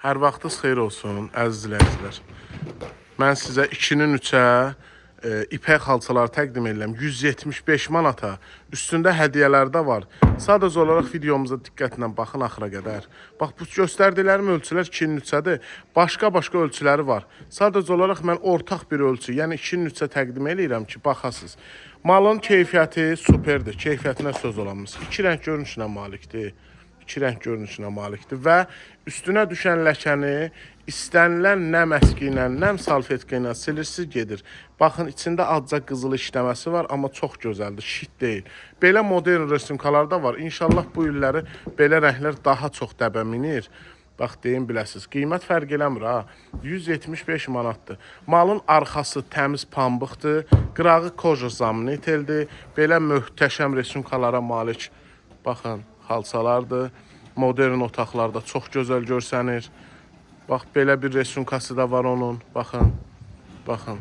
Hər vaxtınız xeyir olsun, əziz izləyicilər. Mən sizə 2-nin 3-ə ipək xalçaları təqdim edirəm. 175 manata. Üstündə hədiyyələr də var. Sadəcə olaraq videomuza diqqətlə baxın axıra qədər. Bax, bu göstərdiklərim ölçülər 2-nin 3-ədir. Başqa ölçüləri var. Sadəcə olaraq mən ortaq bir ölçü, yəni 2-nin 3-ə təqdim edirəm ki, baxasınız. Malın keyfiyyəti superdir. Keyfiyyətinə söz olanmız. 2 rəng görünüşünə malikdir. 2 rəng görünüşünə malikdir və üstünə düşən ləkəni istənilən nəm əski ilə, nəm salfetka ilə silirsiz gedir. Baxın, içində azca qızılı işləməsi var, amma çox gözəldir, şit deyil. Belə modern resimkalar da var. İnşallah bu illəri belə rənglər daha çox dəbə minir. Bax, deyin biləsiniz, qiymət fərq eləmir ha. 175 manatdır. Malın arxası təmiz pambıqdır, qırağı koja zamniteldir. Belə möhtəşəm resimkalara malik. Baxın, xalçalardır. Modern otaqlarda çox gözəl görsənir. Bax, belə bir resunkası da var onun. Baxın, baxın.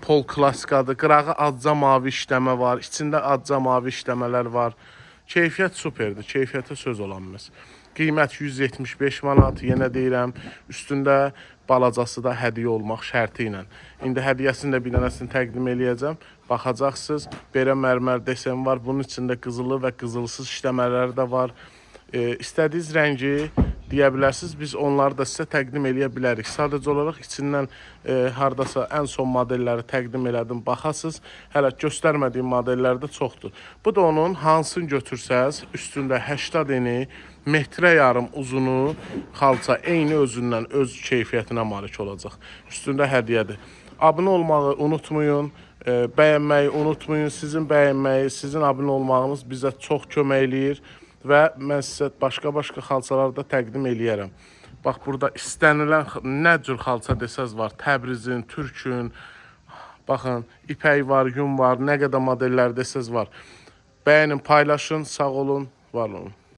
Pol klassikadır. Qırağı azca mavi işləmə var. İçində azca mavi işləmələr var. Keyfiyyət superdir. Keyfiyyətə söz olanmız. Qiymət 175 manat. Yenə deyirəm, üstündə balacası da hədiyyə olmaq şərti ilə. İndi hədiyyəsini də bir dənəsini təqdim eləyəcəm. Baxacaqsınız, belə mərmər desen var. Bunun içində qızılı və qızılsız işləmələri də var. İstədiyiniz rəngi deyə bilərsiniz. Biz onları da sizə təqdim eləyə bilərik. Sadəcə olaraq içindən hardasa ən son modelləri təqdim elədim. Baxasınız, hələ göstərmədiyim modellər də çoxdur. Bu da onun hansını götürsəz, üstündə 80 eni, metrə yarım uzunu xalça eyni özündən, öz keyfiyyətinə malik olacaq. Üstündə hədiyyədir. Abunə olmağı unutmayın. Bəyənməyi unutmayın. Sizin bəyənməyi, sizin abunə olmağınız bizə çox kömək eləyir və mən sizə başqa xalçaları da təqdim eləyərəm. Bax, burada istənilən nə cür xalça desəz var. Təbrizin, Türkün, baxın, ipək var, yun var, nə qədər modellər desəz var. Bəyənin, paylaşın, sağ olun, var olun.